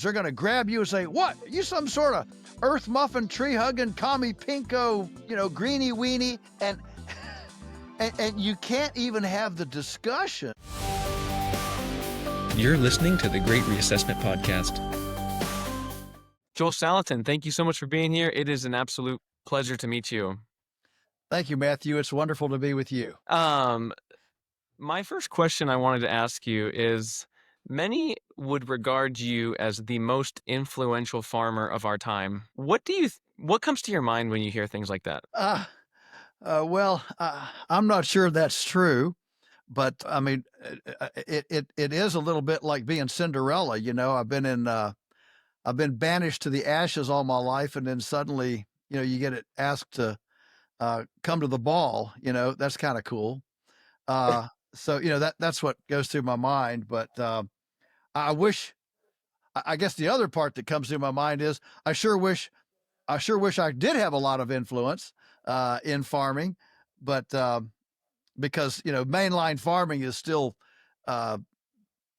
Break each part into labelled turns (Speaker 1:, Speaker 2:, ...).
Speaker 1: They're going to grab you and say, "What? You some sort of earth muffin, tree hugging, commie pinko, greenie weenie," and you can't even have the discussion.
Speaker 2: You're listening to the Great Reassessment Podcast.
Speaker 3: Joel Salatin, thank you so much for being here. It is an absolute pleasure to meet you.
Speaker 1: Thank you, Matthew. It's wonderful to be with you.
Speaker 3: My first question I wanted to ask you is, many would regard you as the most influential farmer of our time. What comes to your mind when you hear things like that?
Speaker 1: I'm not sure that's true, but I mean, it is a little bit like being Cinderella. I've been banished to the ashes all my life, and then suddenly, you get asked to come to the ball. That's kind of cool. So that's what goes through my mind. But I guess the other part that comes through my mind is I sure wish I did have a lot of influence in farming, but because mainline farming is still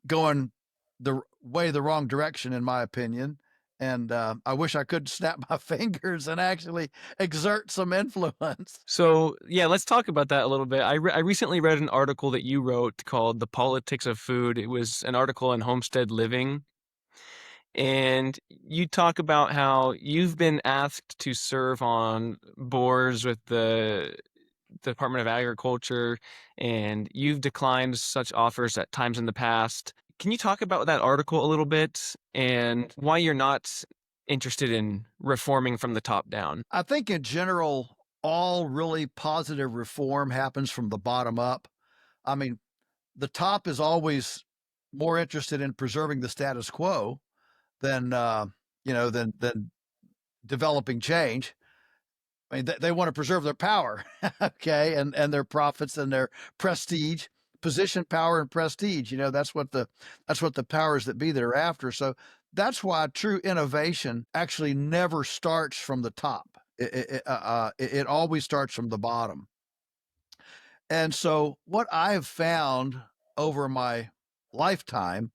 Speaker 1: going the wrong direction, in my opinion. And I wish I could snap my fingers and actually exert some influence.
Speaker 3: So, yeah, let's talk about that a little bit. I recently read an article that you wrote called "The Politics of Food." It was an article in Homestead Living. And you talk about how you've been asked to serve on boards with the Department of Agriculture, and you've declined such offers at times in the past. Can you talk about that article a little bit and why you're not interested in reforming from the top down?
Speaker 1: I think in general, all really positive reform happens from the bottom up. I mean, the top is always more interested in preserving the status quo than developing change. I mean, they want to preserve their power, okay, and their profits and their prestige, position, power, and prestige. That's what the powers that be that are after. So that's why true innovation actually never starts from the top. It always starts from the bottom. And so what I've found over my lifetime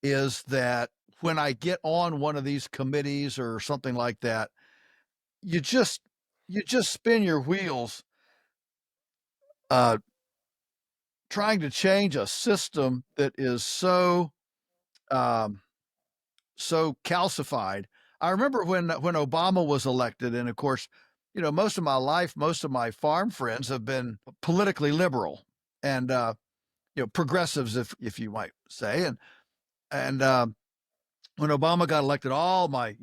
Speaker 1: is that when I get on one of these committees or something like that, you just spin your wheels trying to change a system that is so calcified. I remember when Obama was elected, and of course, most of my life, most of my farm friends have been politically liberal and progressives, if you might say, and when Obama got elected, all my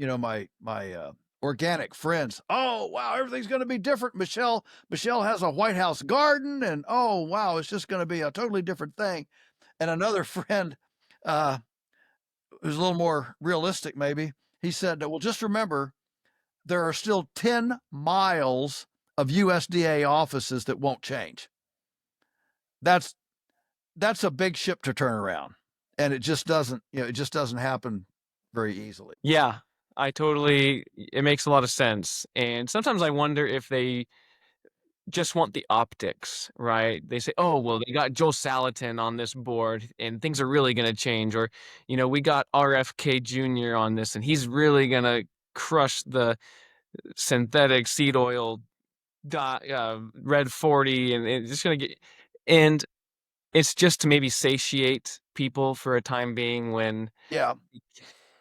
Speaker 1: organic friends, "Oh wow, everything's going to be different. Michelle has a White House garden, and oh wow, it's just going to be a totally different thing." And another friend, who's a little more realistic, maybe, he said, "Well, just remember, there are still 10 miles of USDA offices that won't change. That's a big ship to turn around, and it just doesn't happen very easily."
Speaker 3: Yeah, it makes a lot of sense. And sometimes I wonder if they just want the optics, right? They say, "Oh, well, they got Joel Salatin on this board and things are really going to change." Or, we got RFK Jr. on this and he's really going to crush the synthetic seed oil red 40 and it's just going to get, and it's just to maybe satiate people for a time being when.
Speaker 1: Yeah.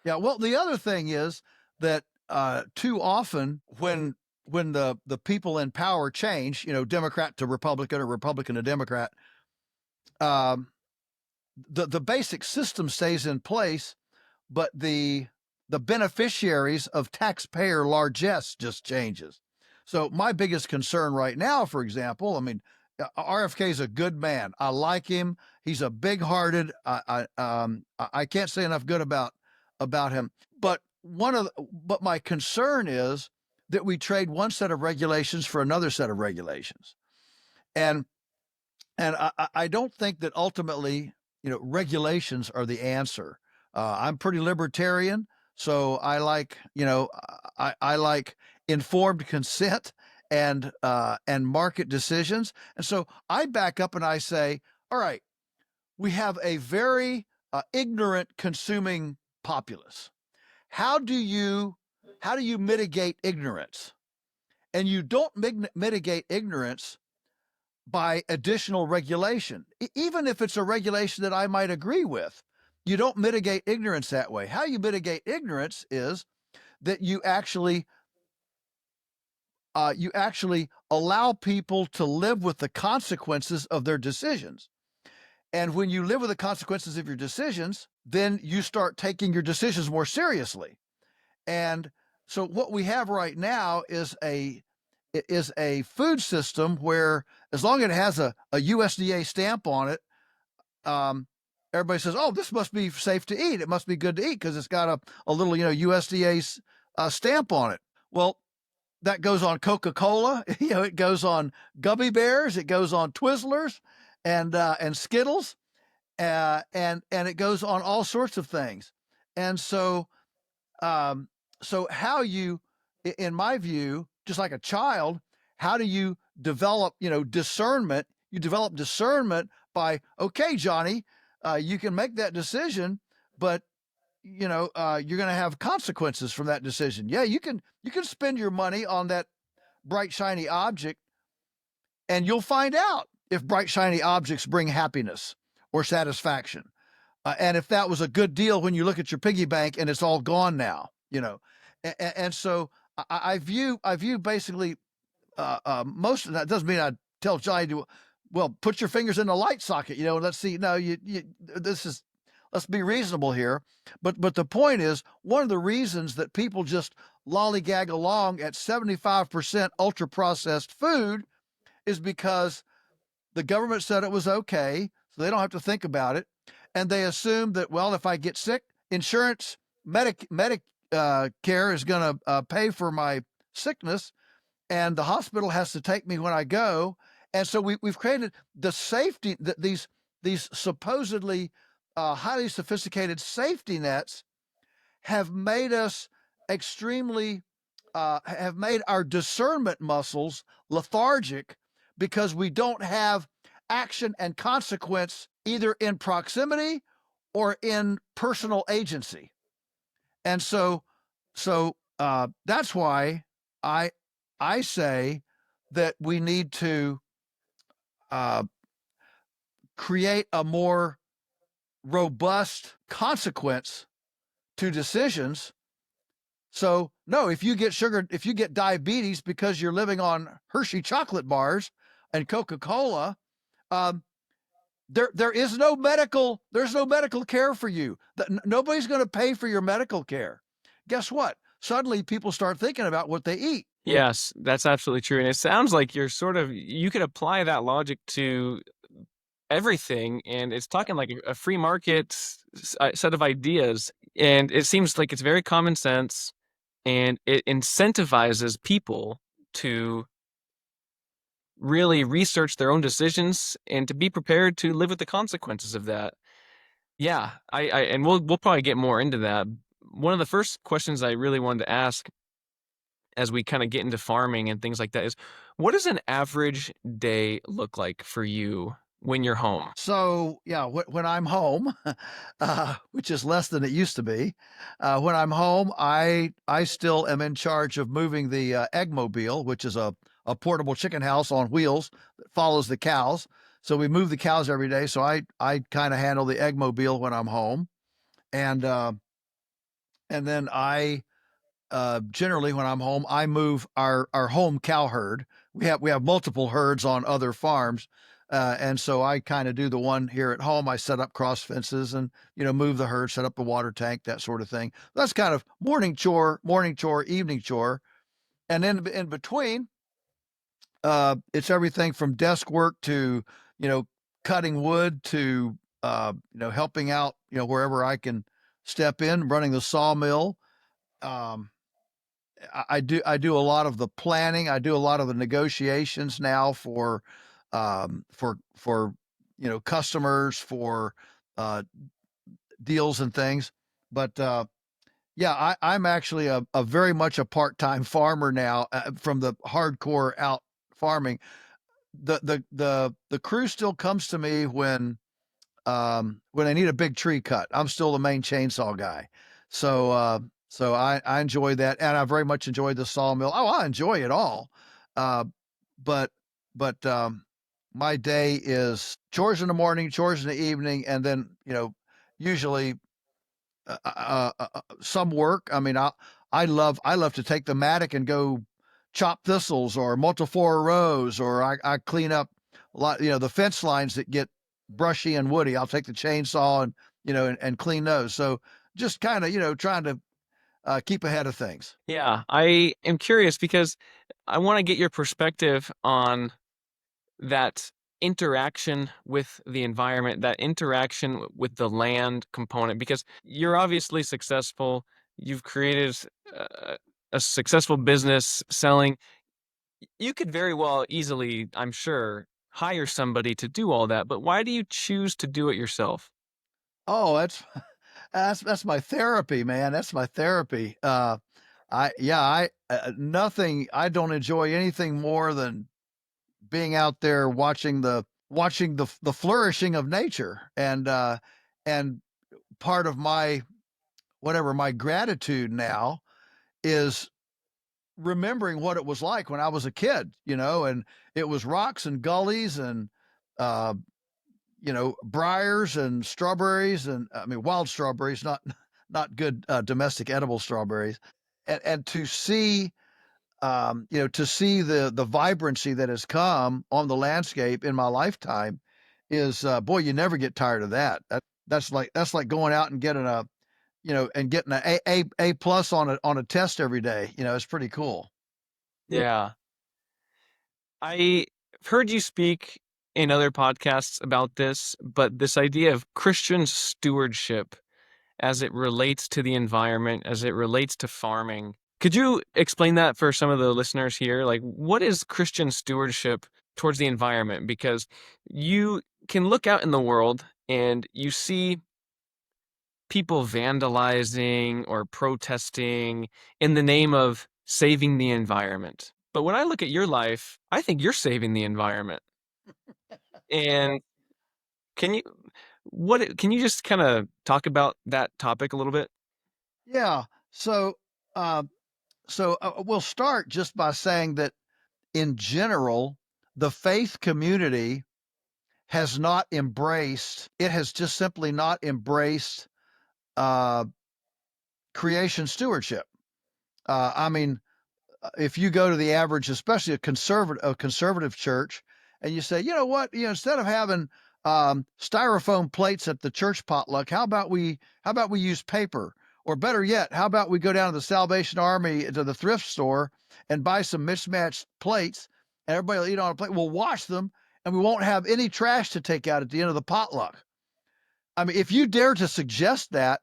Speaker 1: Well, the other thing is that too often when the people in power change, Democrat to Republican or Republican to Democrat, the basic system stays in place, but the beneficiaries of taxpayer largesse just changes. So my biggest concern right now, for example, I mean, RFK is a good man. I like him. He's a big-hearted. I can't say enough good about him. But my concern is that we trade one set of regulations for another set of regulations, and I don't think that ultimately, regulations are the answer. I'm pretty libertarian, so I like I like informed consent and market decisions, and so I back up and I say, all right, we have a very ignorant consuming populace. how do you mitigate ignorance? And you don't mitigate ignorance by additional regulation, even if it's a regulation that I might agree with. You don't mitigate ignorance that way. How you mitigate ignorance is that you actually allow people to live with the consequences of their decisions. And when you live with the consequences of your decisions, then you start taking your decisions more seriously. And so what we have right now is a food system where, as long as it has a USDA stamp on it, everybody says, "Oh, this must be safe to eat. It must be good to eat because it's got a little USDA stamp on it." Well, that goes on Coca-Cola. It goes on gummy bears. It goes on Twizzlers, and Skittles, and it goes on all sorts of things. And so, how you, in my view, just like a child, how do you develop, discernment? You develop discernment by, okay, Johnny, you can make that decision, but you're going to have consequences from that decision. Yeah, you can spend your money on that bright shiny object, and you'll find out if bright shiny objects bring happiness or satisfaction. And if that was a good deal when you look at your piggy bank and it's all gone now, and so I view basically most of that. Doesn't mean I tell Johnny to, well, put your fingers in the light socket, let's see. No, let's be reasonable here. But the point is, one of the reasons that people just lollygag along at 75% ultra processed food is because the government said it was okay, so they don't have to think about it. And they assume that, well, if I get sick, insurance, Medicare is going to pay for my sickness, and the hospital has to take me when I go. And so we've created the safety that these supposedly highly sophisticated safety nets have made us extremely, have made our discernment muscles lethargic, because we don't have action and consequence either in proximity or in personal agency. And so that's why I say that we need to create a more robust consequence to decisions. So no, if you get diabetes because you're living on Hershey chocolate bars and Coca-Cola, there's no medical care for you. Nobody's going to pay for your medical care. Guess what? Suddenly people start thinking about what they eat.
Speaker 3: Yes, that's absolutely true. And it sounds like you could apply that logic to everything, and it's talking like a free market set of ideas. And it seems like it's very common sense, and it incentivizes people to really research their own decisions and to be prepared to live with the consequences of that. Yeah, and we'll probably get more into that. One of the first questions I really wanted to ask as we kind of get into farming and things like that is, what does an average day look like for you when you're home?
Speaker 1: So yeah, when I'm home, which is less than it used to be, when I'm home, I still am in charge of moving the Eggmobile, which is a portable chicken house on wheels that follows the cows. So we move the cows every day. So I kind of handle the Eggmobile when I'm home, and then I generally when I'm home, I move our home cow herd. We have multiple herds on other farms. And so I kind of do the one here at home. I set up cross fences and, move the herd, set up the water tank, that sort of thing. That's kind of morning chore, evening chore. And then in between, it's everything from desk work to, cutting wood to, helping out, wherever I can step in, running the sawmill. I do a lot of the planning. I do a lot of the negotiations now for customers, for deals and things. But yeah, I'm actually a very much a part-time farmer now, from the hardcore out farming. The crew still comes to me when they need a big tree cut. I'm still the main chainsaw guy. So So I enjoy that, and I very much enjoyed the sawmill. Oh, I enjoy it all. Uh, but but my day is chores in the morning, chores in the evening, and then usually some work. I mean, I love to take the mattock and go chop thistles or multiflora rows, or I clean up a lot, the fence lines that get brushy and woody. I'll take the chainsaw and and clean those. So just kind of trying to keep ahead of things.
Speaker 3: Yeah, I am curious because I want to get your perspective on that interaction with the environment, that interaction with the land component, because you're obviously successful. You've created uh, a successful business selling. You could very well easily, I'm sure, hire somebody to do all that, but why do you choose to do it yourself?
Speaker 1: Oh, that's my therapy, man. That's my therapy. I nothing. I don't enjoy anything more than being out there watching the flourishing of nature, and part of my my gratitude now is remembering what it was like when I was a kid, and it was rocks and gullies and uh briars and strawberries, and I mean wild strawberries, not good domestic edible strawberries, and to see to see the vibrancy that has come on the landscape in my lifetime is boy, you never get tired of that. That's like going out and getting getting a plus on a test every day. It's pretty cool.
Speaker 3: Yeah. I've heard you speak in other podcasts about this, but this idea of Christian stewardship as it relates to the environment, as it relates to farming. Could you explain that for some of the listeners here? Like, what is Christian stewardship towards the environment? Because you can look out in the world and you see people vandalizing or protesting in the name of saving the environment. But when I look at your life, I think you're saving the environment. And can you can you just kind of talk about that topic a little bit?
Speaker 1: Yeah. So uh, we'll start just by saying that in general, the faith community has not embraced. It has just simply not embraced uh, creation stewardship. I mean, if you go to the average, especially a conservative church, and you say, you know what, instead of having styrofoam plates at the church potluck, how about we use paper? Or better yet, how about we go down to the Salvation Army to the thrift store and buy some mismatched plates, and everybody will eat on a plate. We'll wash them, and we won't have any trash to take out at the end of the potluck. I mean, if you dare to suggest that,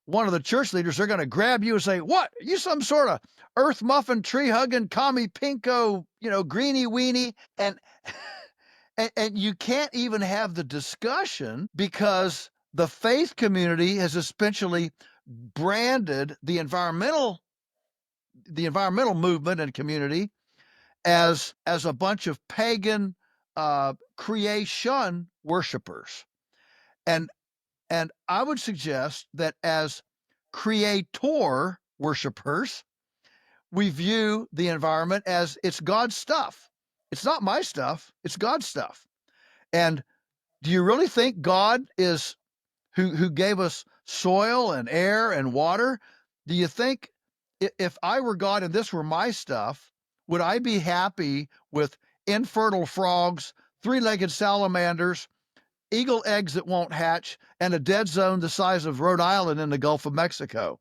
Speaker 1: one of the church leaders, they're going to grab you and say, "What? Are you some sort of earth muffin, tree hugging, commie pinko, greenie weenie?" And, and you can't even have the discussion because the faith community has essentially branded the environmental movement and community as a bunch of pagan creation worshipers. And And I would suggest that as creator worshipers, we view the environment as it's God's stuff. It's not my stuff, it's God's stuff. And do you really think God is who gave us soil and air and water? Do you think if I were God and this were my stuff, would I be happy with infertile frogs, three-legged salamanders, eagle eggs that won't hatch, and a dead zone the size of Rhode Island in the Gulf of Mexico?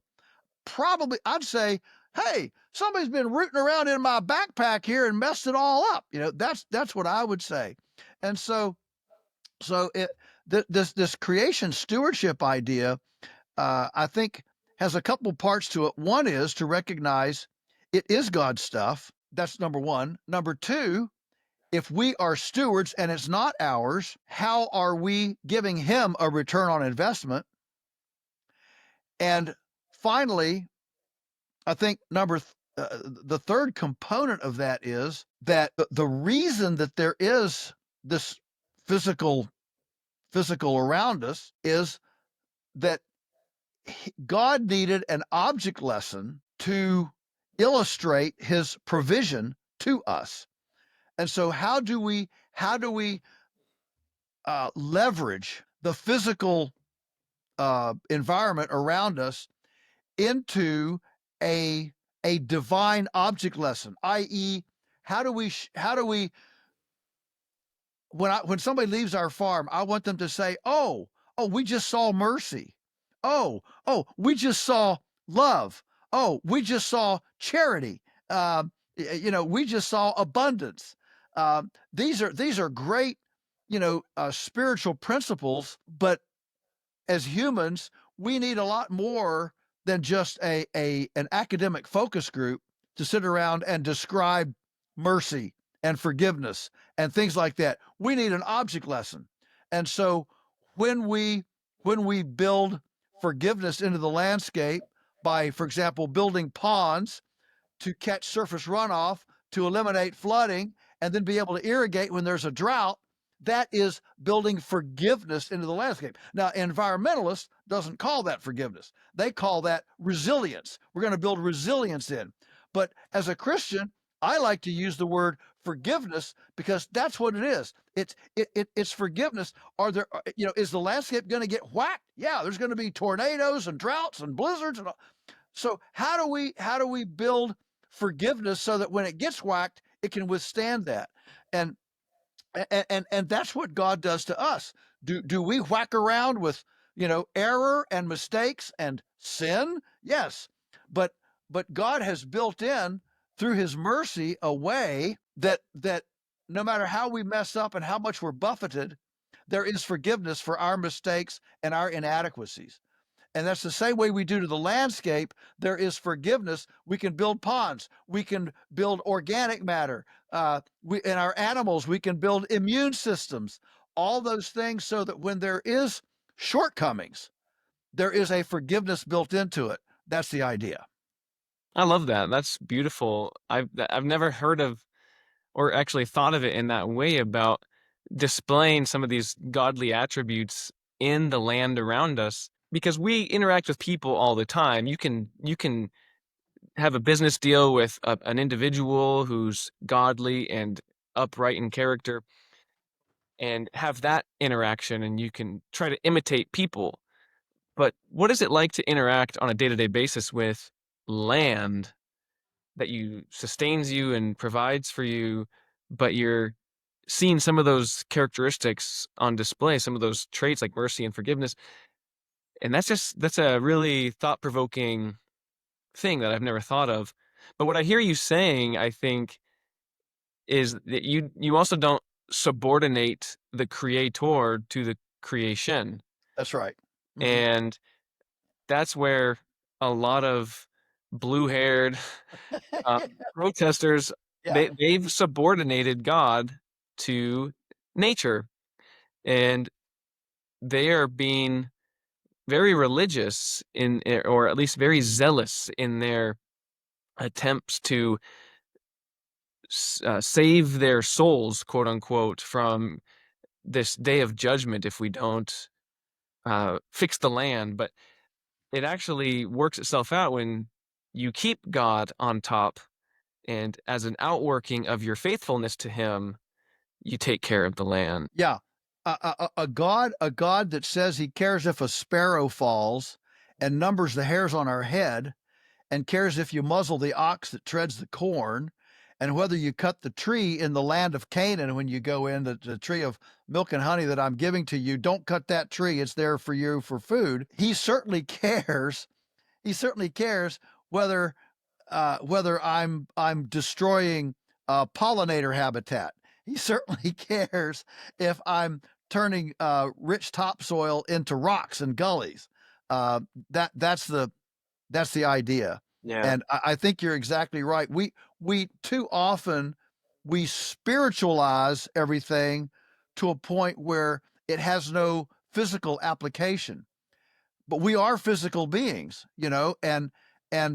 Speaker 1: Probably, I'd say, hey, somebody's been rooting around in my backpack here and messed it all up. That's what I would say. And this creation stewardship idea, I think, has a couple parts to it. One is to recognize it is God's stuff. That's number one. Number two, if we are stewards and it's not ours, how are we giving him a return on investment? And finally, I think the third component of that is that the reason that there is this physical around us is that God needed an object lesson to illustrate his provision to us. And so how do we leverage the physical environment around us into a divine object lesson, i.e., how do we when somebody leaves our farm, I want them to say, "Oh, we just saw mercy. Oh, we just saw love. Oh, we just saw charity. We just saw abundance." These are great, spiritual principles, but as humans, we need a lot more than just an academic focus group to sit around and describe mercy and forgiveness and things like that. We need an object lesson. And so when we build forgiveness into the landscape by, for example, building ponds to catch surface runoff, to eliminate flooding, and then be able to irrigate when there's a drought, that is building forgiveness into the landscape. Now, environmentalists doesn't call that forgiveness. They call that resilience. We're going to build resilience in. But as a Christian, I like to use the word forgiveness because that's what it is. It's forgiveness. Is the landscape going to get whacked? Yeah, there's going to be tornadoes and droughts and blizzards and all. So how do we build forgiveness so that when it gets whacked, it can withstand that? And that's what God does to us. Do we whack around with, error and mistakes and sin? Yes. But God has built in through his mercy a way that no matter how we mess up and how much we're buffeted, there is forgiveness for our mistakes and our inadequacies. And that's the same way we do to the landscape. There is forgiveness. We can build ponds. We can build organic matter. In our animals, we can build immune systems. All those things so that when there is shortcomings, there is a forgiveness built into it. That's the idea.
Speaker 3: I love that. That's beautiful. I've never heard of or actually thought of it in that way about displaying some of these godly attributes in the land around us, because we interact with people all the time. You can have a business deal with an individual who's godly and upright in character and have that interaction, and you can try to imitate people. But what is it like to interact on a day-to-day basis with land that sustains you and provides for you, but you're seeing some of those characteristics on display, some of those traits like mercy and forgiveness? And that's a really thought-provoking thing that I've never thought of. But what I hear you saying, I think, is that you also don't subordinate the creator to the creation.
Speaker 1: That's right.
Speaker 3: And that's where a lot of blue-haired protesters,
Speaker 1: Yeah.
Speaker 3: they've subordinated God to nature, and they are being very religious or at least very zealous in their attempts to save their souls, quote unquote, from this day of judgment if we don't fix the land. But it actually works itself out when you keep God on top, and as an outworking of your faithfulness to him, you take care of the land.
Speaker 1: Yeah. A God that says he cares if a sparrow falls and numbers the hairs on our head and cares if you muzzle the ox that treads the corn, and whether you cut the tree in the land of Canaan when you go in, the tree of milk and honey that I'm giving to you, don't cut that tree. It's there for you for food. He certainly cares. He certainly cares whether I'm destroying pollinator habitat. He certainly cares if I'm turning rich topsoil into rocks and gullies. That's the idea.
Speaker 3: Yeah.
Speaker 1: And I think you're exactly right. We too often we spiritualize everything to a point where it has no physical application. But we are physical beings, and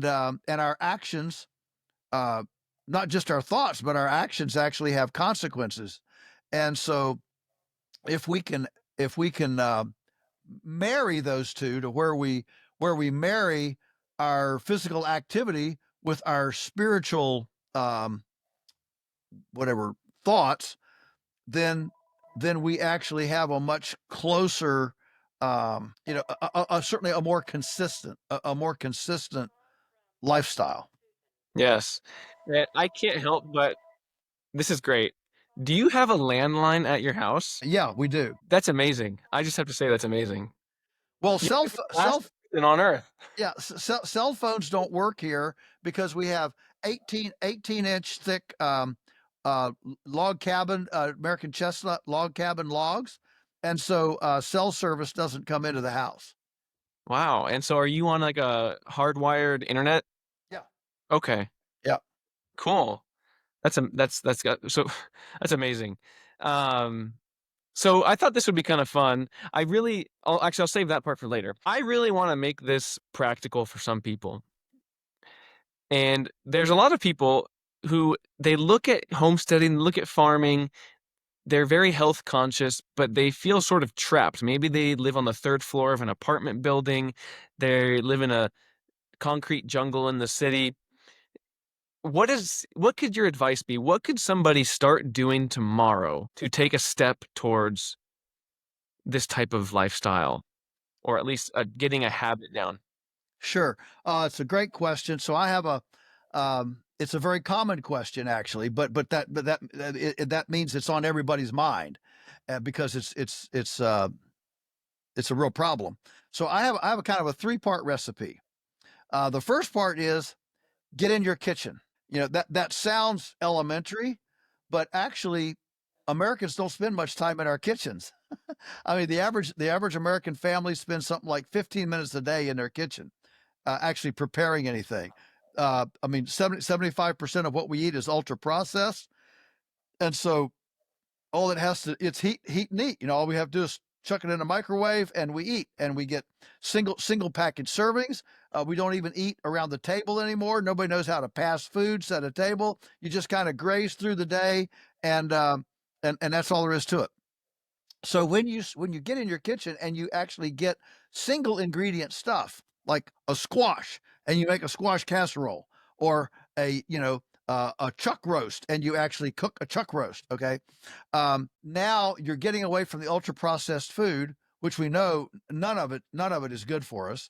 Speaker 1: our actions, not just our thoughts, but our actions actually have consequences. And so, if we can marry those two to where we where we marry our physical activity with our spiritual whatever thoughts, then we actually have a much closer, certainly a more consistent, a more consistent lifestyle.
Speaker 3: Yes. And I can't help but this is great. Do you have a landline at your house?
Speaker 1: Yeah, we do.
Speaker 3: That's amazing. I just have to say that's amazing.
Speaker 1: Well,
Speaker 3: You're the last person on earth.
Speaker 1: yeah, cell phones don't work here because we have 18-inch thick log cabin, American chestnut log cabin logs, and so cell service doesn't come into the house.
Speaker 3: Wow. And so are you on like a hardwired internet?
Speaker 1: Yeah.
Speaker 3: Okay.
Speaker 1: Yeah.
Speaker 3: Cool. That's got so that's amazing. Um so I thought this would be kind of fun. I'll save that part for later. I really want to make this practical for some people. And there's a lot of people who they look at homesteading, look at farming, they're very health conscious, but they feel sort of trapped. Maybe they live on the third floor of an apartment building. They live in a concrete jungle in the city. What could your advice be? What could somebody start doing tomorrow to take a step towards this type of lifestyle, or at least getting a habit down?
Speaker 1: Sure. It's a great question. So I have it's a very common question actually, that means it's on everybody's mind because it's a real problem. So I have a kind of a 3-part recipe. The first part is get in your kitchen. That sounds elementary, but actually Americans don't spend much time in our kitchens. I mean, the average American family spends something like 15 minutes a day in their kitchen, actually preparing anything. I mean, 75% of what we eat is ultra processed. And so it's heat and eat. All we have to do is chuck it in a microwave and we eat, and we get single package servings. We don't even eat around the table anymore. Nobody knows how to pass foods at a table. You just kind of graze through the day, and that's all there is to it. So when you get in your kitchen and you actually get single ingredient stuff like a squash, and you make a squash casserole, or a chuck roast, and you actually cook a chuck roast, okay? Now you're getting away from the ultra processed food, which we know none of it is good for us.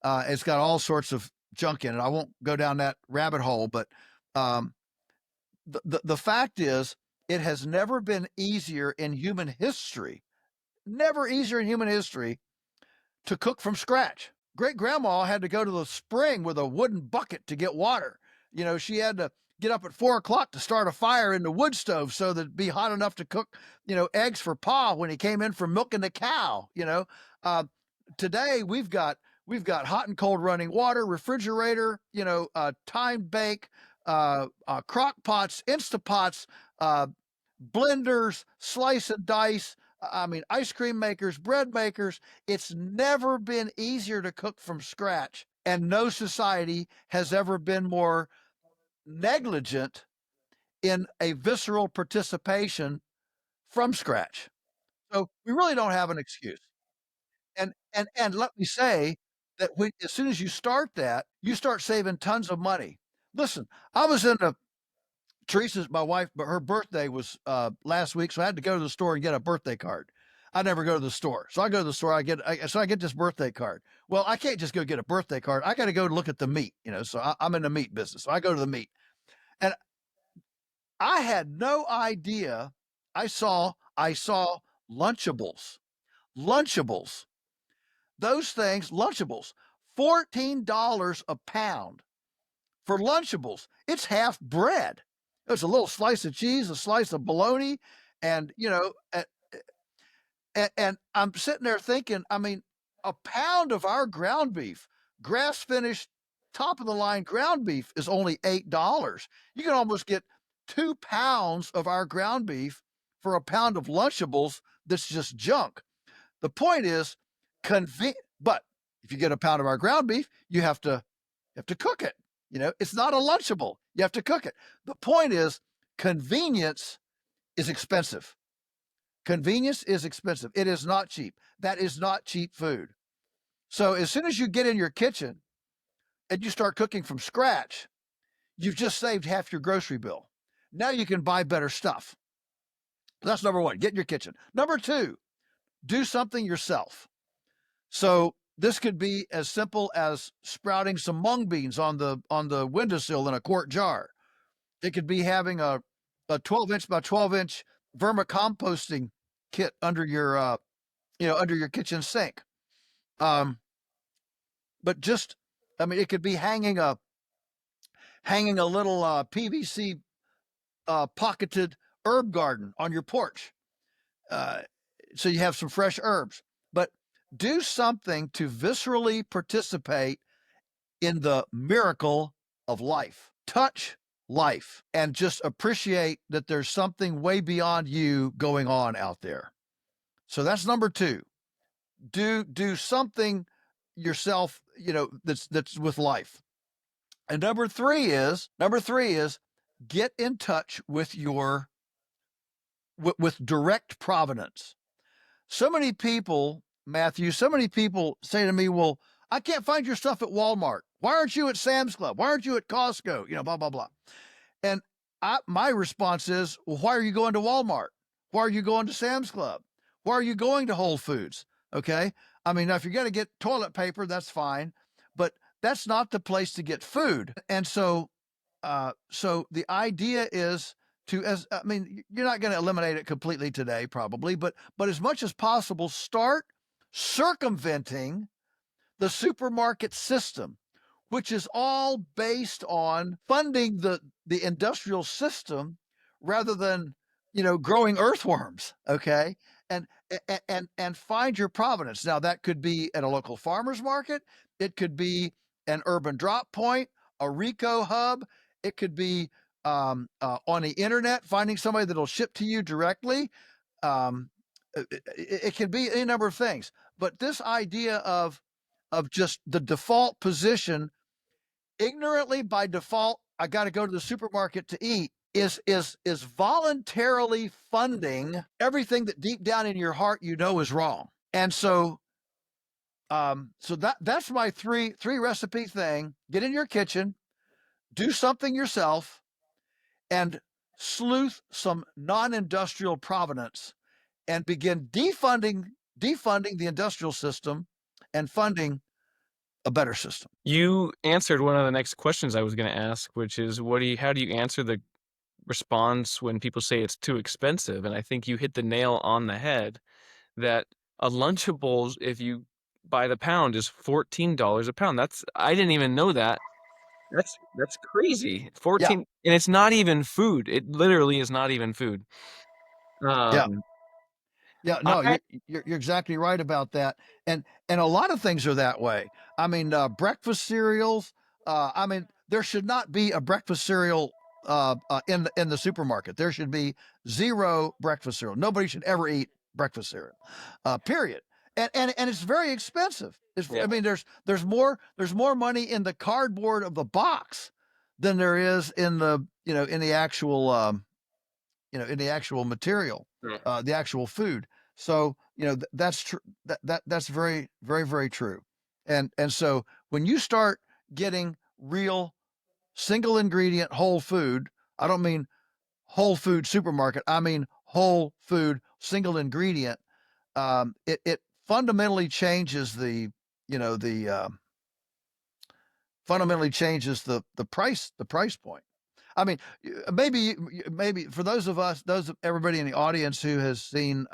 Speaker 1: It's got all sorts of junk in it. I won't go down that rabbit hole, but the fact is, it has never been easier in human history, to cook from scratch. Great grandma had to go to the spring with a wooden bucket to get water. She had to get up at 4 o'clock to start a fire in the wood stove so that it'd be hot enough to cook, eggs for Pa when he came in from milking the cow. Today we've got hot and cold running water, refrigerator, time bake, crock pots, Instapots, blenders, slice and dice. I mean, ice cream makers, bread makers. It's never been easier to cook from scratch. And no society has ever been more negligent in a visceral participation from scratch. So we really don't have an excuse. And let me say that as soon as you start that, you start saving tons of money. Listen, I was in a Teresa's my wife, but her birthday was last week, so I had to go to the store and get a birthday card. I never go to the store, so I go to the store. I get this birthday card. Well, I can't just go get a birthday card. I got to go look at the meat, So I'm in the meat business, so I go to the meat, and I had no idea. I saw Lunchables, Lunchables. Those things, Lunchables, $14 a pound for Lunchables. It's half bread. There's a little slice of cheese, a slice of bologna, and and I'm sitting there thinking, I mean, a pound of our ground beef, grass finished, top of the line ground beef is only $8. You can almost get 2 pounds of our ground beef for a pound of Lunchables that's just junk. The point is, but if you get a pound of our ground beef, you have to cook it. It's not a Lunchable. You have to cook it. The point is, convenience is expensive. Convenience is expensive. It is not cheap. That is not cheap food. So as soon as you get in your kitchen and you start cooking from scratch, you've just saved half your grocery bill. Now you can buy better stuff. That's number one, get in your kitchen. Number two, do something yourself. So this could be as simple as sprouting some mung beans on the windowsill in a quart jar. It could be having a 12-inch by 12-inch vermicomposting kit under your under your kitchen sink. But just, I mean, it could be hanging a little PVC pocketed herb garden on your porch, so you have some fresh herbs. But do something to viscerally participate in the miracle of life. Touch life and just appreciate that there's something way beyond you going on out there. So that's number two. Do something yourself, that's with life. And number three is get in touch with with direct provenance. So many people, Matthew, say to me, well, I can't find your stuff at Walmart. Why aren't you at Sam's Club? Why aren't you at Costco? Blah, blah, blah. And my response is, well, why are you going to Walmart? Why are you going to Sam's Club? Why are you going to Whole Foods? Okay. I mean, now if you're going to get toilet paper, that's fine, but that's not the place to get food. And so the idea is you're not going to eliminate it completely today, probably, but as much as possible, start circumventing the supermarket system, which is all based on funding the industrial system rather than, growing earthworms. Okay. And find your provenance. Now that could be at a local farmer's market. It could be an urban drop point, a Rico hub. It could be on the internet, finding somebody that'll ship to you directly. It can be any number of things, but this idea of just the default position, ignorantly by default, I got to go to the supermarket to eat, is voluntarily funding everything that deep down in your heart is wrong. And so that's my three recipe thing. Get in your kitchen, do something yourself, and sleuth some non-industrial provenance and begin defunding the industrial system and funding a better system.
Speaker 3: You answered one of the next questions I was going to ask, which is how do you answer the response when people say it's too expensive? And I think you hit the nail on the head that a Lunchables, if you buy the pound, is $14 a pound. I didn't even know that. That's crazy. 14, and it's not even food. It literally is not even food.
Speaker 1: No, you're exactly right about that. And a lot of things are that way. I mean, breakfast cereals. There should not be a breakfast cereal in the supermarket. There should be zero breakfast cereal. Nobody should ever eat breakfast cereal. Period. And it's very expensive. I mean, there's more money in the cardboard of the box than there is in the in the actual in the actual material, the actual food. So that's true. That's very, very, very true. And so when you start getting real single ingredient whole food, I don't mean whole food supermarket. I mean whole food single ingredient. It fundamentally changes the price point. I mean, maybe for everybody in the audience who has seen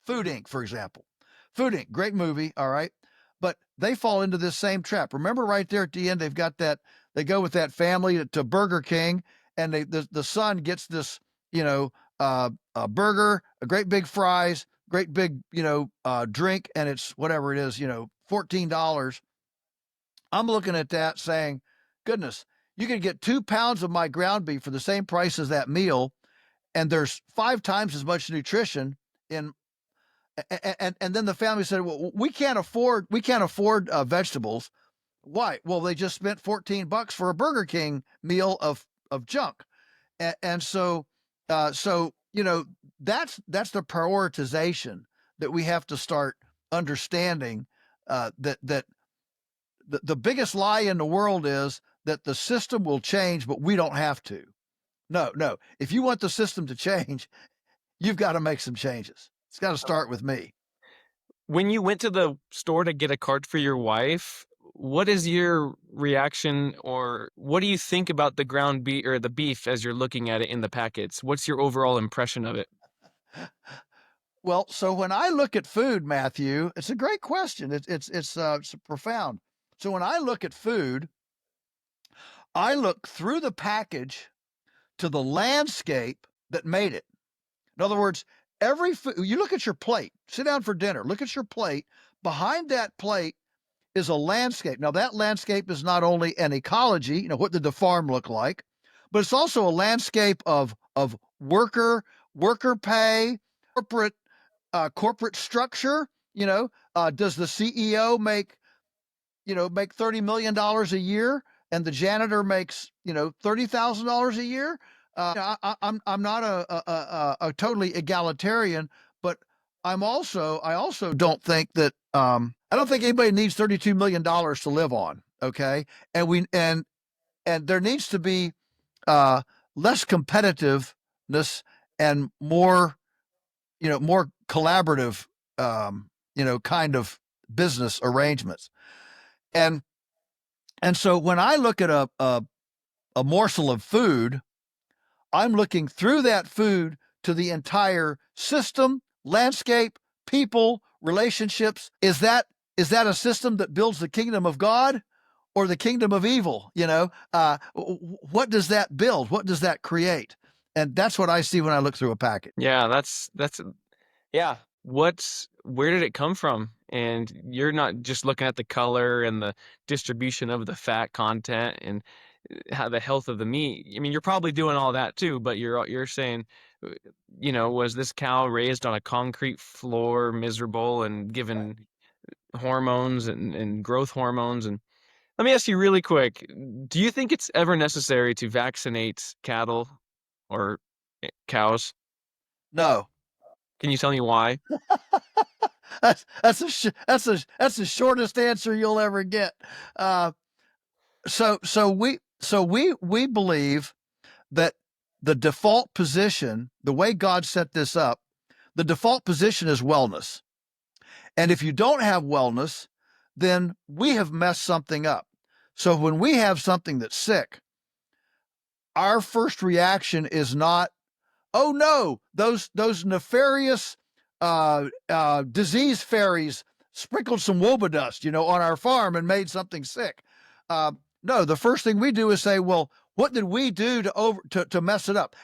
Speaker 1: Food Inc., for example. Food Inc., great movie, all right, but they fall into this same trap. Remember, right there at the end, they've got that. They go with that family to Burger King, and the son gets this, a burger, a great big fries, great big, drink, and it's whatever it is, $14. I'm looking at that saying, goodness, you can get 2 pounds of my ground beef for the same price as that meal, and there's 5 times as much nutrition in. And then the family said, well, we can't afford vegetables. Why? Well, they just spent $14 for a Burger King meal of junk. And so that's the prioritization that we have to start understanding that the biggest lie in the world is that the system will change, but we don't have to. No. If you want the system to change, you've got to make some changes. It's got to start with me.
Speaker 3: When you went to the store to get a card for your wife, what is your reaction, or what do you think about the ground beef or the beef as you're looking at it in the packets? What's your overall impression of it?
Speaker 1: Well, so when I look at food, Matthew, it's a great question. It's profound. So when I look at food, I look through the package to the landscape that made it. In other words, every food, you look at your plate, sit down for dinner, look at your plate. Behind that plate is a landscape. Now, that landscape is not only an ecology, what did the farm look like, but it's also a landscape of worker pay, corporate structure. Does the CEO make $30 million a year, and the janitor makes $30,000 a year? I'm not a totally egalitarian, but I also don't think that I don't think anybody needs $32 million to live on. Okay, and there needs to be less competitiveness and more collaborative kind of business arrangements. And so when I look at a morsel of food, I'm looking through that food to the entire system, landscape, people, relationships. Is that a system that builds the kingdom of God or the kingdom of evil? What does that build? What does that create? And that's what I see when I look through a packet.
Speaker 3: Yeah, that's yeah. Where did it come from? And you're not just looking at the color and the distribution of the fat content and how the health of the meat. I mean, you're probably doing all that too, but you're saying, was this cow raised on a concrete floor, miserable and given hormones and growth hormones? And let me ask you really quick, do you think it's ever necessary to vaccinate cattle or cows?
Speaker 1: No.
Speaker 3: Can you tell me why?
Speaker 1: That's the shortest answer you'll ever get. So we believe that the default position, the way God set this up, the default position is wellness. And if you don't have wellness, then we have messed something up. So when we have something that's sick, our first reaction is not, oh no, those nefarious disease fairies sprinkled some woba dust, on our farm and made something sick. No, the first thing we do is say, well, what did we do to mess it up?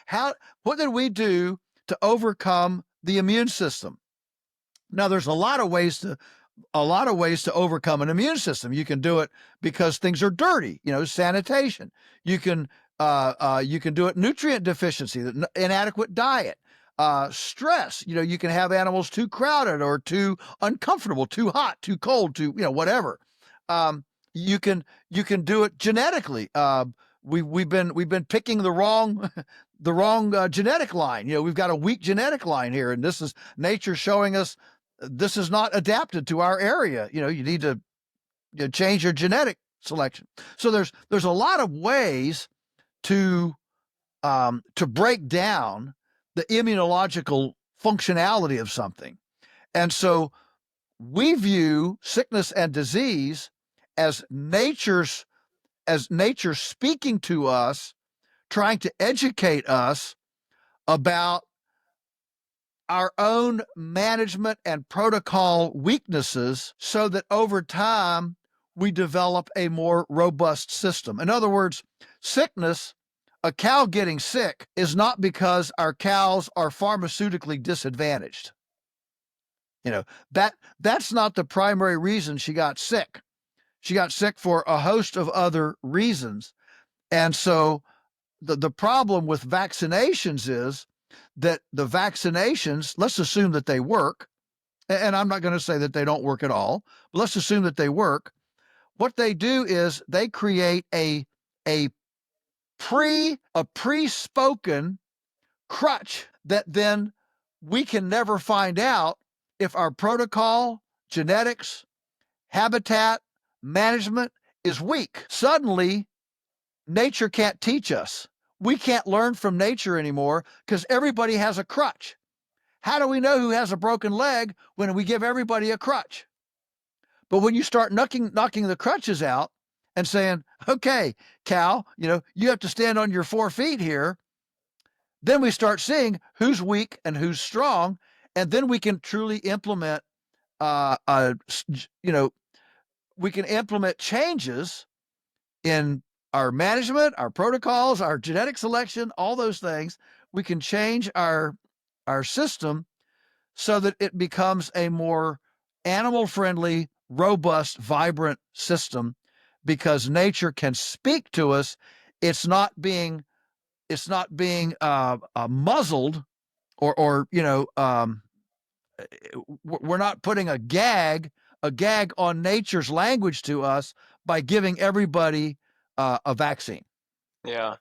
Speaker 1: What did we do to overcome the immune system? Now, there's a lot of ways to overcome an immune system. You can do it because things are dirty, sanitation. You can do it nutrient deficiency, inadequate diet, stress. You can have animals too crowded or too uncomfortable, too hot, too cold, too whatever. You can do it genetically. We've been picking the wrong genetic line. We've got a weak genetic line here, and this is nature showing us this is not adapted to our area. You need to change your genetic selection. So there's a lot of ways to break down the immunological functionality of something. And so we view sickness and disease as nature speaking to us, trying to educate us about our own management and protocol weaknesses so that over time we develop a more robust system. In other words, sickness, a cow getting sick, is not because our cows are pharmaceutically disadvantaged. That's not the primary reason she got sick. She got sick for a host of other reasons. And so the problem with vaccinations is that the vaccinations, let's assume that they work, and I'm not going to say that they don't work at all, but let's assume that they work. What they do is they create a pre-spoken crutch that then we can never find out if our protocol, genetics, habitat management is weak. Suddenly, nature can't teach us. We can't learn from nature anymore because everybody has a crutch. How do we know who has a broken leg when we give everybody a crutch? But when you start knocking the crutches out and saying, okay, cow, you have to stand on your 4 feet here, then we start seeing who's weak and who's strong, and then we can truly implement, we can implement changes in our management, our protocols, our genetic selection, all those things. We can change our system so that it becomes a more animal-friendly, robust, vibrant system, because nature can speak to us. It's not being muzzled, or we're not putting a gag on nature's language to us by giving everybody a vaccine.
Speaker 3: Yeah.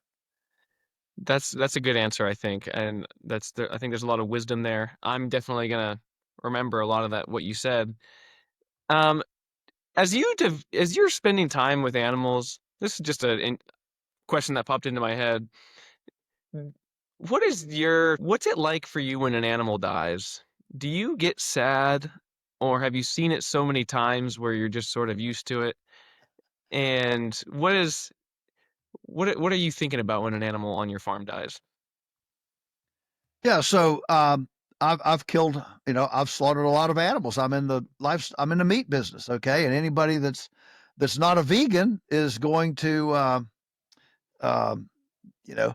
Speaker 3: That's a good answer, I think, and I think there's a lot of wisdom there. I'm definitely gonna remember a lot of that what you said. Um, as you're spending time with animals, this is just a question that popped into my head. What's it like for you when an animal dies? Do you get sad, or have you seen it so many times where you're just sort of used to it? And what are you thinking about when an animal on your farm dies?
Speaker 1: Yeah, so I've killed, I've slaughtered a lot of animals. I'm in the meat business, okay, and anybody that's not a vegan is going to, um, you know,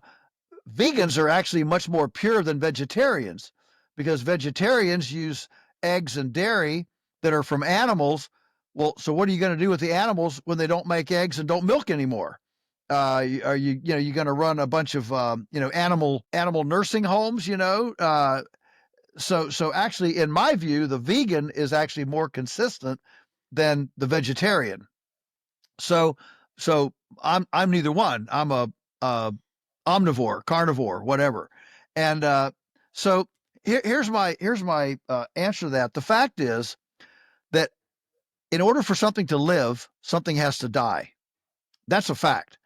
Speaker 1: vegans are actually much more pure than vegetarians, because vegetarians use eggs and dairy that are from animals. Well, so what are you going to do with the animals when they don't make eggs and don't milk anymore? Are you going to run a bunch of animal nursing homes? So actually, in my view, the vegan is actually more consistent than the vegetarian. So I'm neither one. I'm a omnivore, carnivore, whatever. And so here's my answer to that. The fact is that in order for something to live, something has to die. That's a fact.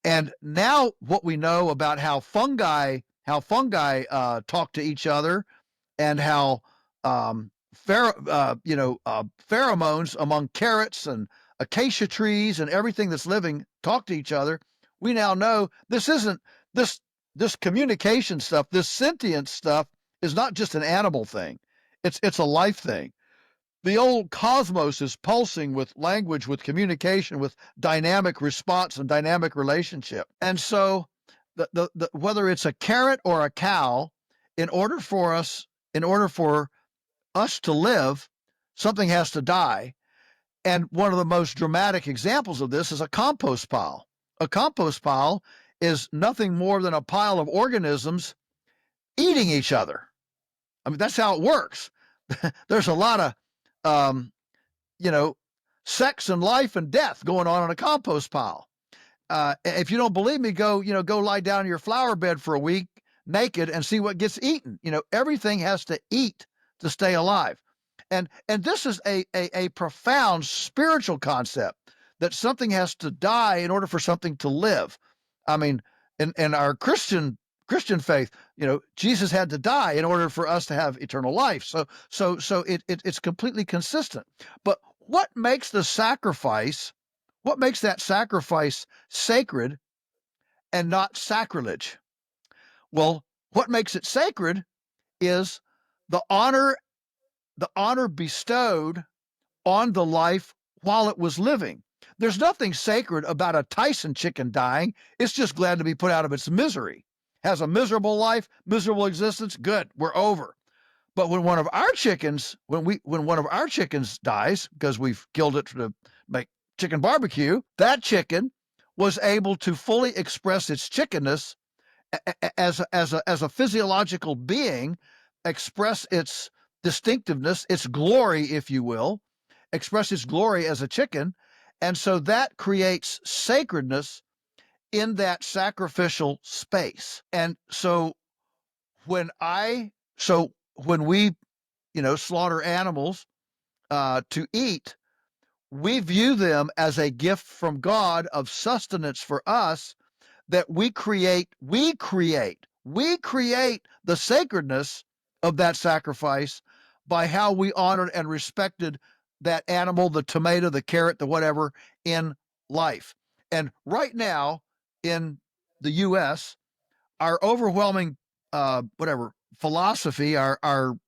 Speaker 1: And now what we know about how fungi talk to each other, and how pheromones among carrots and acacia trees and everything that's living talk to each other. We now know this isn't this communication stuff, this sentient stuff is not just an animal thing. It's a life thing. The old cosmos is pulsing with language, with communication, with dynamic response and dynamic relationship. And so whether it's a carrot or a cow, in order for us to live, something has to die. And one of the most dramatic examples of this is a compost pile. A compost pile is nothing more than a pile of organisms eating each other. I mean, that's how it works. There's a lot of, sex and life and death going on a compost pile. If you don't believe me, go lie down in your flower bed for a week naked and see what gets eaten. Everything has to eat to stay alive. And this is a profound spiritual concept, that something has to die in order for something to live. I mean, in our Christian faith, Jesus had to die in order for us to have eternal life. So it's completely consistent. But what makes that sacrifice sacred and not sacrilege? Well, what makes it sacred is the honor bestowed on the life while it was living. There's nothing sacred about a Tyson chicken dying. It's just glad to be put out of its misery. Has a miserable life, miserable existence. Good, we're over. But when one of our chickens, when one of our chickens dies because we've killed it to make chicken barbecue, that chicken was able to fully express its chickenness as a physiological being, express its distinctiveness, its glory, if you will, express its glory as a chicken. And so that creates sacredness in that sacrificial space. And so when we slaughter animals to eat, we view them as a gift from God of sustenance for us, that we create the sacredness of that sacrifice by how we honored and respected that animal, the tomato, the carrot, the whatever, in life. And right now in the U.S., our overwhelming whatever philosophy our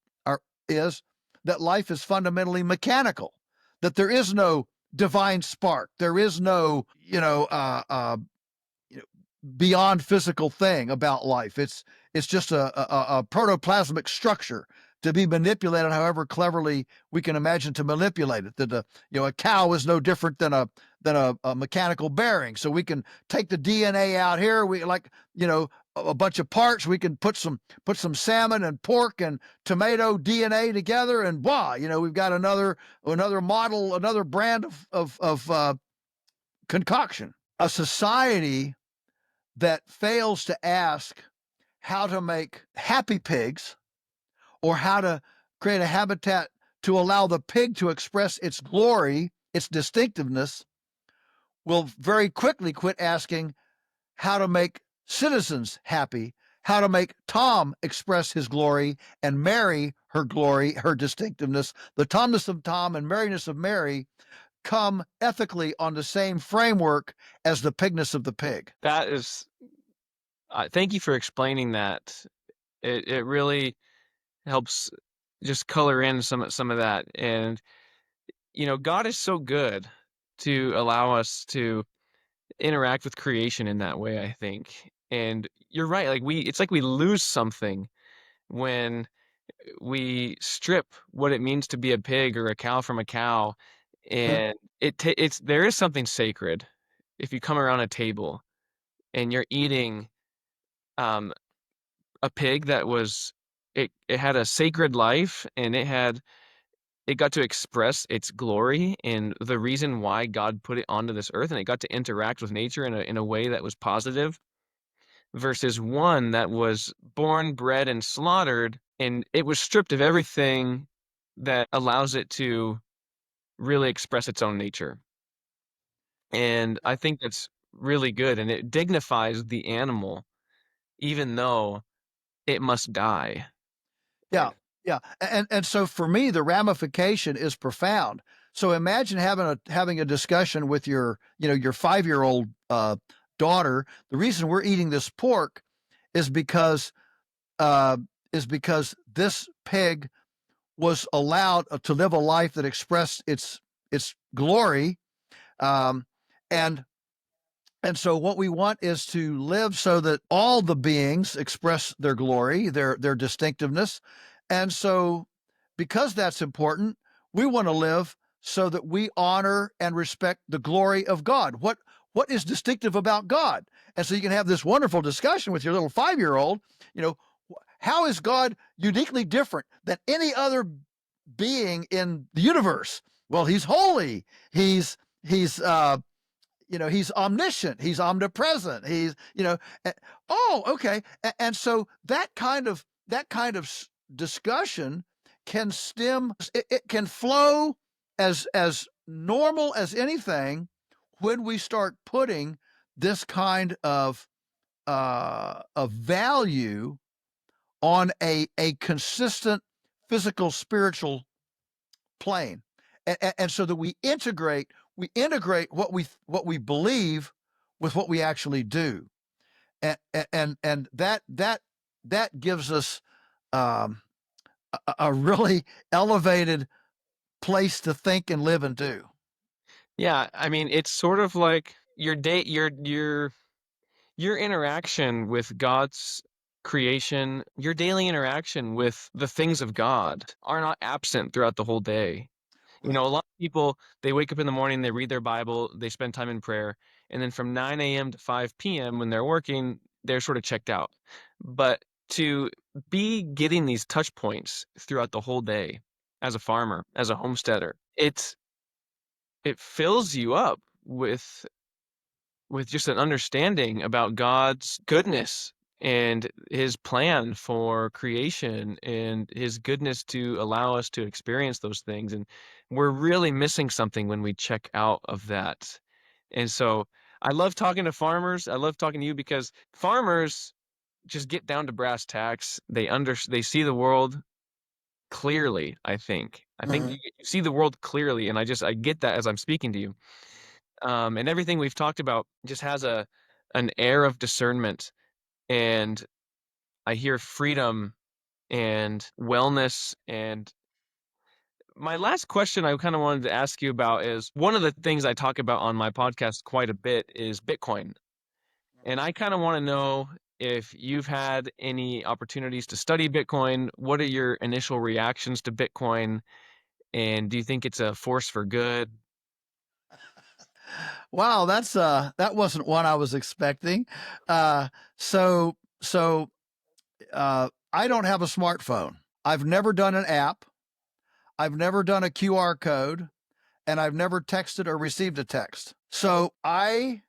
Speaker 1: is that life is fundamentally mechanical, that there is no divine spark, there is no beyond physical thing about life. It's just a protoplasmic structure to be manipulated however cleverly we can imagine to manipulate it. That a cow is no different than a mechanical bearing. So we can take the DNA out here. We a bunch of parts. We can put some salmon and pork and tomato DNA together, and blah, we've got another model, another brand of concoction. A society that fails to ask how to make happy pigs, or how to create a habitat to allow the pig to express its glory, its distinctiveness, will very quickly quit asking how to make citizens happy, how to make Tom express his glory and Mary her glory, her distinctiveness. The Tomness of Tom and Maryness of Mary come ethically on the same framework as the pigness of the pig.
Speaker 3: That is, thank you for explaining that. It really helps just color in some of that. And God is so good to allow us to interact with creation in that way, I think. And you're right, like it's like we lose something when we strip what it means to be a pig or a cow from a cow. And there is something sacred if you come around a table and you're eating um a pig that it had a sacred life, and it got to express its glory and the reason why God put it onto this earth, and it got to interact with nature in a way that was positive, versus one that was born, bred, and slaughtered, and it was stripped of everything that allows it to really express its own nature. And I think that's really good, and it dignifies the animal, even though it must die.
Speaker 1: Yeah, yeah, and so for me, the ramification is profound. So imagine having a discussion with your 5-year-old daughter. The reason we're eating this pork is because this pig was allowed to live a life that expressed its glory, um, and and so what we want is to live so that all the beings express their glory, their distinctiveness. And so because that's important, we want to live so that we honor and respect the glory of God. What is distinctive about God? And so you can have this wonderful discussion with your little 5-year-old, how is God uniquely different than any other being in the universe? Well, he's holy. He's he's omniscient, he's omnipresent, he's oh, okay. And so that kind of discussion can it can flow as normal as anything when we start putting this kind of value on a consistent physical spiritual plane, and so that we integrate what we believe with what we actually do, and that gives us a really elevated place to think and live and do.
Speaker 3: Yeah, I mean, it's sort of like your interaction with God's creation, your daily interaction with the things of God are not absent throughout the whole day. A lot of people, they wake up in the morning, they read their Bible, they spend time in prayer, and then from 9 a.m. to 5 p.m. when they're working, they're sort of checked out. But to be getting these touch points throughout the whole day as a farmer, as a homesteader, it fills you up with just an understanding about God's goodness and his plan for creation and his goodness to allow us to experience those things. And we're really missing something when we check out of that. And so I love talking to farmers. I love talking to you because farmers just get down to brass tacks. They see the world clearly, I think. I think
Speaker 1: Mhm.
Speaker 3: you see the world clearly, and I get that as I'm speaking to you. And everything we've talked about just has an air of discernment, and I hear freedom and wellness. And my last question I kind of wanted to ask you about is one of the things I talk about on my podcast quite a bit is Bitcoin. And I kind of want to know if you've had any opportunities to study Bitcoin. What are your initial reactions to Bitcoin? And do you think it's a force for good?
Speaker 1: Wow, that wasn't one I was expecting. Uh, so so I don't have a smartphone. I've never done an app. I've never done a QR code, and I've never texted or received a text. So I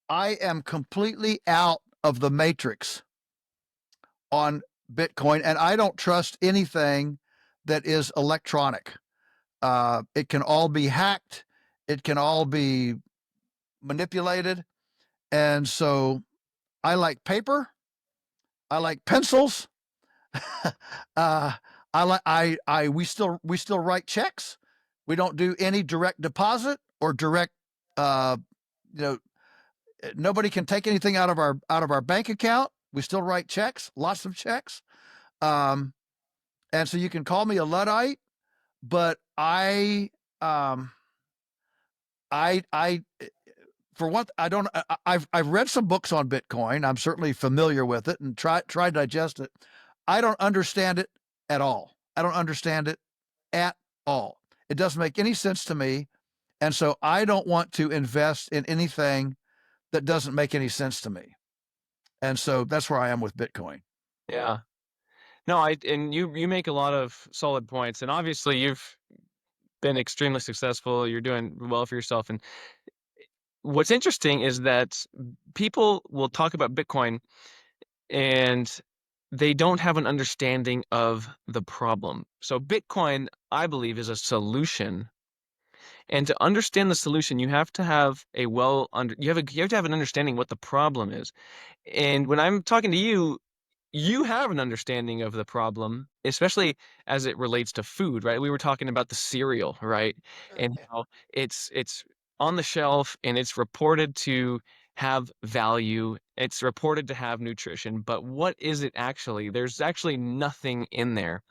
Speaker 1: am completely out of the matrix on Bitcoin, and I don't trust anything that is electronic. It can all be hacked. It can all be manipulated. And so I like paper. I like pencils. uh, we still write checks. We don't do any direct deposit or direct, uh, you know, nobody can take anything out of our bank account. We still write checks, lots of checks. Um, and so you can call me a Luddite, but um, I, for what I don't, I've read some books on Bitcoin. I'm certainly familiar with it and try to digest it. I don't understand it at all. I don't understand it at all. It doesn't make any sense to me, and so I don't want to invest in anything that doesn't make any sense to me. And so that's where I am with Bitcoin.
Speaker 3: Yeah. No, and you make a lot of solid points, and obviously you've been extremely successful. You're doing well for yourself. And what's interesting is that people will talk about Bitcoin and they don't have an understanding of the problem. So Bitcoin, I believe, is a solution. And to understand the solution, you have to have you have to have an understanding what the problem is. And when I'm talking to you, you have an understanding of the problem, especially as it relates to food, right? We were talking about the cereal, right? And how it's on the shelf and it's reported to have value. It's reported to have nutrition, but what is it actually? There's actually nothing in there.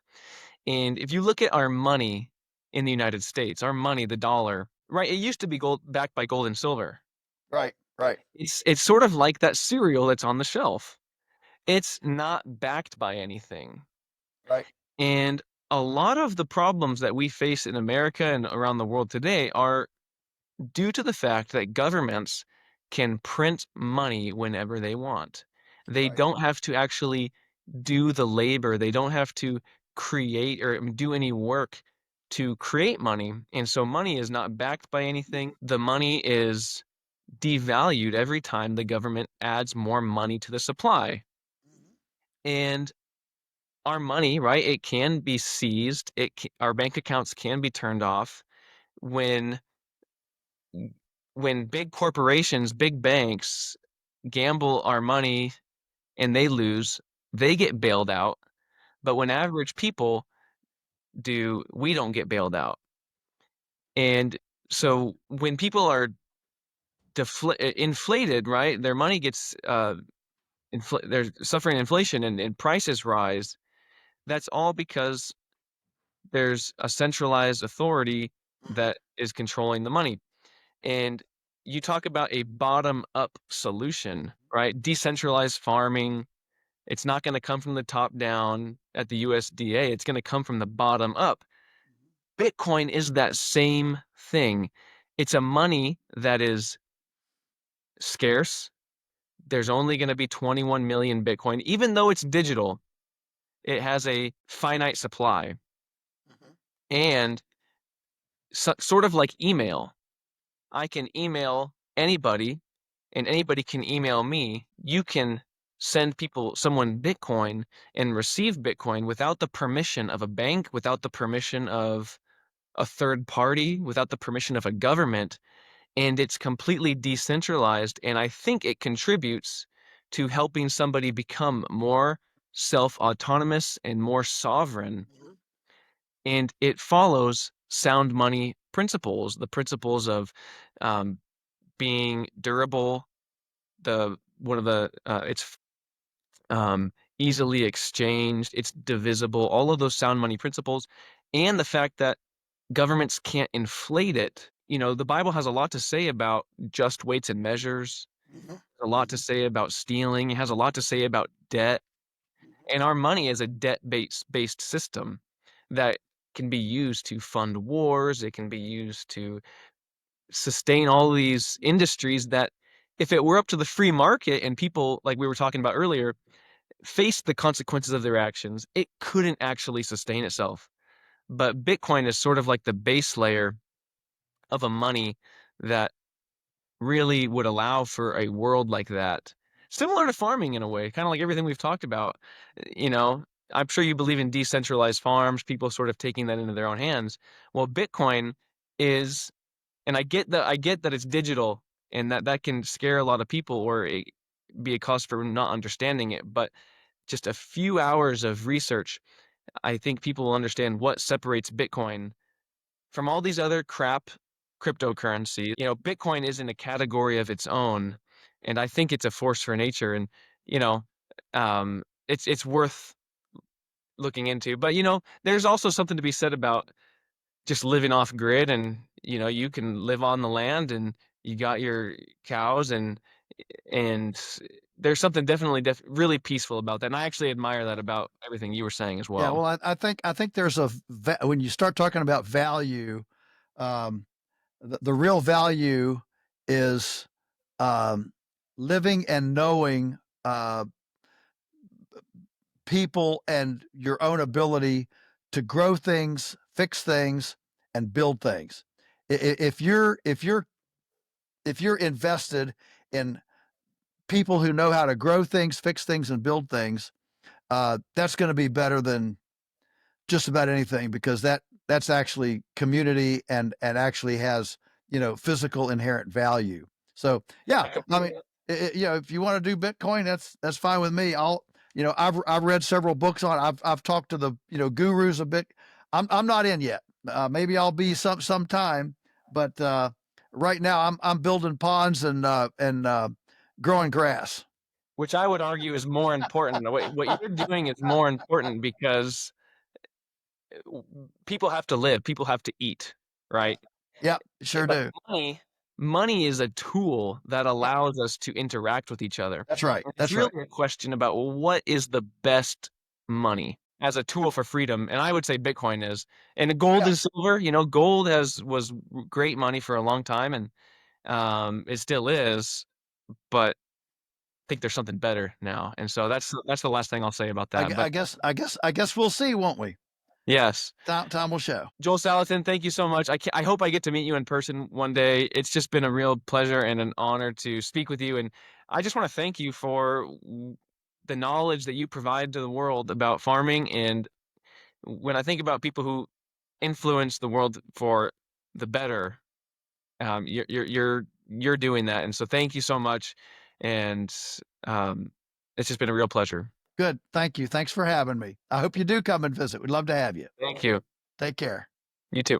Speaker 3: And if you look at our money in the United States, our money, the dollar, right? It used to be gold backed by gold and silver.
Speaker 1: Right, right,
Speaker 3: It's sort of like that cereal that's on the shelf. It's not backed by anything.
Speaker 1: right.
Speaker 3: And a lot of the problems that we face in America and around the world today are due to the fact that governments can print money whenever they want. They
Speaker 1: Right.
Speaker 3: don't have to actually do the labor. They don't have to create or do any work to create money. And so money is not backed by anything. The money is devalued every time the government adds more money to the supply. And our money, right? It can be seized. Our bank accounts can be turned off when big corporations, big banks gamble our money and they lose, they get bailed out. But when average people do, we don't get bailed out. And so when people are inflated, right? Their money gets they're suffering inflation and prices rise. That's all because there's a centralized authority that is controlling the money. And you talk about a bottom up solution, right? Decentralized farming. It's not going to come from the top down at the USDA. It's going to come from the bottom up. Bitcoin is that same thing. It's a money that is scarce. There's only going to be 21 million Bitcoin. Even though it's digital, it has a finite supply. And sort of like email, I can email anybody and anybody can email me. You can send someone Bitcoin and receive Bitcoin without the permission of a bank, without the permission of a third party, without the permission of a government, and it's completely decentralized. And I think it contributes to helping somebody become more self-autonomous and more sovereign. And it follows sound money principles, the principles of um, being durable, it's easily exchanged, it's divisible, all of those sound money principles, and the fact that governments can't inflate it. The Bible has a lot to say about just weights and measures, a lot to say about stealing, it has a lot to say about debt. And our money is a debt-based system that can be used to fund wars, it can be used to sustain all these industries that, if it were up to the free market and people, like we were talking about earlier, faced the consequences of their actions, it couldn't actually sustain itself. But Bitcoin is sort of like the base layer of a money that really would allow for a world like that. Similar to farming in a way, kind of like everything we've talked about. You know, I'm sure you believe in decentralized farms, people sort of taking that into their own hands. Well, Bitcoin is, and I get that it's digital and that can scare a lot of people or be a cause for not understanding it, but just a few hours of research, I think people will understand what separates Bitcoin from all these other crap cryptocurrencies. Bitcoin is in a category of its own, and I think it's a force for nature. And you know, it's worth looking into. But there's also something to be said about just living off grid, and you can live on the land, and you got your cows, and there's something definitely really peaceful about that. And I actually admire that about everything you were saying as
Speaker 1: Yeah,
Speaker 3: well.
Speaker 1: well, I think there's when you start talking about value, um, the real value is um, living and knowing people and your own ability to grow things, fix things, and build things. If you're invested in people who know how to grow things, fix things, and build things, that's going to be better than just about anything, because that's actually community and actually has physical inherent value. So yeah, I mean, if you want to do Bitcoin, that's fine with me. I've read several books on it. I've talked to the gurus a bit. I'm not in yet. Maybe I'll be sometime, but right now I'm building ponds and growing grass.
Speaker 3: Which I would argue is more important. What you're doing is more important because people have to live, people have to eat, right?
Speaker 1: Yeah, sure
Speaker 3: But
Speaker 1: do.
Speaker 3: money is a tool that allows us to interact with each other.
Speaker 1: That's right.
Speaker 3: And it's
Speaker 1: That's right.
Speaker 3: really a question about, well, what is the best money as a tool for freedom? And I would say Bitcoin is. And gold and silver, gold was great money for a long time, and it still is, but I think there's something better now. And so that's the last thing I'll say about
Speaker 1: I,
Speaker 3: that.
Speaker 1: gu-
Speaker 3: But
Speaker 1: I guess we'll see, won't we?
Speaker 3: yes.
Speaker 1: Time will show.
Speaker 3: Joel Salatin, thank you so much. I hope I get to meet you in person one day. It's just been a real pleasure and an honor to speak with you. And I just want to thank you for the knowledge that you provide to the world about farming. And when I think about people who influence the world for the better, you're doing that. And so thank you so much. And um, it's just been a real pleasure.
Speaker 1: Good. Thank you. Thanks for having me. I hope you do come and visit. We'd love to have you.
Speaker 3: Thank you.
Speaker 1: Take care.
Speaker 3: You too.